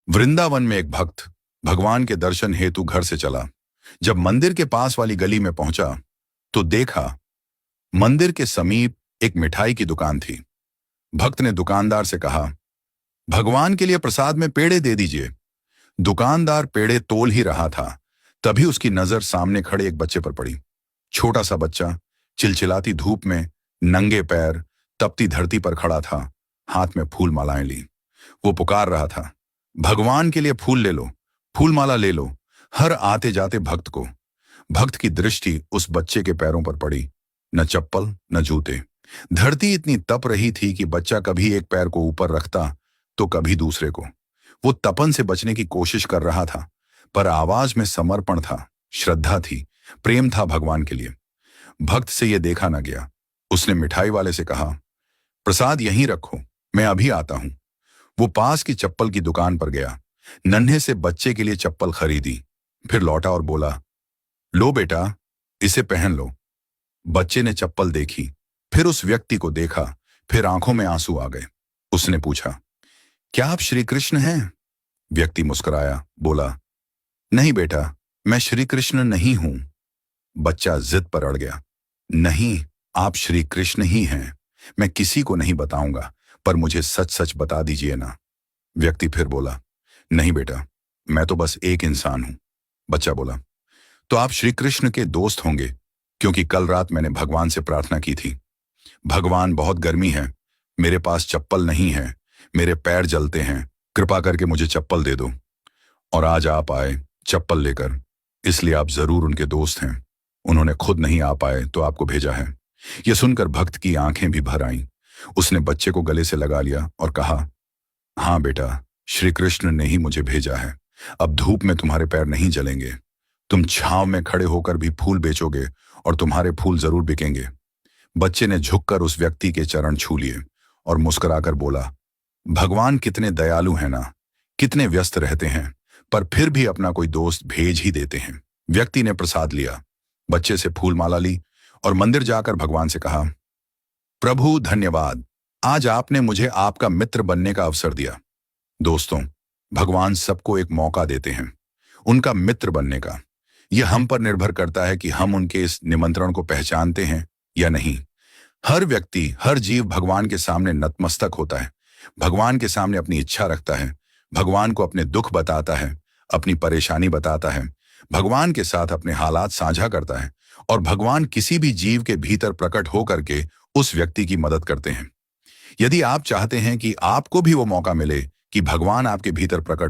वृंदावन में एक भक्त भगवान के दर्शन हेतु घर से चला। जब मंदिर के पास वाली गली में पहुंचा तो देखा मंदिर के समीप एक मिठाई की दुकान थी। भक्त ने दुकानदार से कहा, भगवान के लिए प्रसाद में पेड़े दे दीजिए। दुकानदार पेड़े तोल ही रहा था, तभी उसकी नजर सामने खड़े एक बच्चे पर पड़ी। छोटा सा बच्चा चिलचिलाती धूप में नंगे पैर तपती धरती पर खड़ा था, हाथ में फूल मालाएं ली। वो पुकार रहा था, भगवान के लिए फूल ले लो, फूल माला ले लो। हर आते जाते भक्त की दृष्टि उस बच्चे के पैरों पर पड़ी। न चप्पल न जूते। धरती इतनी तप रही थी कि बच्चा कभी एक पैर को ऊपर रखता तो कभी दूसरे को। वो तपन से बचने की कोशिश कर रहा था, पर आवाज में समर्पण था, श्रद्धा थी, प्रेम था भगवान के लिए। भक्त से यह देखा न गया। उसने मिठाई वाले से कहा, प्रसाद यहीं रखो, मैं अभी आता हूं। वो पास की चप्पल की दुकान पर गया, नन्हे से बच्चे के लिए चप्पल खरीदी, फिर लौटा और बोला, लो बेटा, इसे पहन लो। बच्चे ने चप्पल देखी, फिर उस व्यक्ति को देखा, फिर आंखों में आंसू आ गए। उसने पूछा, क्या आप श्री कृष्ण हैं? व्यक्ति मुस्कुराया, बोला, नहीं बेटा, मैं श्री कृष्ण नहीं हूं। बच्चा जिद पर अड़ गया, नहीं, आप श्री कृष्ण ही हैं। मैं किसी को नहीं बताऊंगा, पर मुझे सच सच बता दीजिए ना। व्यक्ति फिर बोला, नहीं बेटा, मैं तो बस एक इंसान हूं। बच्चा बोला, तो आप श्री कृष्ण के दोस्त होंगे, क्योंकि कल रात मैंने भगवान से प्रार्थना की थी। भगवान, बहुत गर्मी है, मेरे पास चप्पल नहीं है, मेरे पैर जलते हैं, कृपा करके मुझे चप्पल दे दो। और आज आप आए चप्पल लेकर, इसलिए आप जरूर उनके दोस्त हैं। उन्होंने खुद नहीं आ पाए तो आपको भेजा है। यह सुनकर भक्त की आंखें भी भर आईं। उसने बच्चे को गले से लगा लिया और कहा, हाँ बेटा, श्री कृष्ण ने ही मुझे भेजा है। अब धूप में तुम्हारे पैर नहीं जलेंगे। तुम छांव में खड़े होकर भी फूल बेचोगे और तुम्हारे फूल जरूर बिकेंगे। बच्चे ने झुककर उस व्यक्ति के चरण छू लिए और मुस्कुराकर बोला, भगवान कितने दयालु हैं ना, कितने व्यस्त रहते हैं, पर फिर भी अपना कोई दोस्त भेज ही देते हैं। व्यक्ति ने प्रसाद लिया, बच्चे से फूल माला ली और मंदिर जाकर भगवान से कहा, प्रभु धन्यवाद, आज आपने मुझे आपका मित्र बनने का अवसर दिया। दोस्तों, भगवान सबको एक मौका देते हैं उनका मित्र बनने का। यह हम पर निर्भर करता है कि हम उनके इस निमंत्रण को पहचानते हैं या नहीं। हर व्यक्ति, हर जीव भगवान के सामने नतमस्तक होता है, भगवान के सामने अपनी इच्छा रखता है, भगवान को अपने दुख बताता है, अपनी परेशानी बताता है, भगवान के साथ अपने हालात साझा करता है, और भगवान किसी भी जीव के भीतर प्रकट होकर के उस व्यक्ति की मदद करते हैं। यदि आप चाहते हैं कि आपको भी वो मौका मिले कि भगवान आपके भीतर प्रकट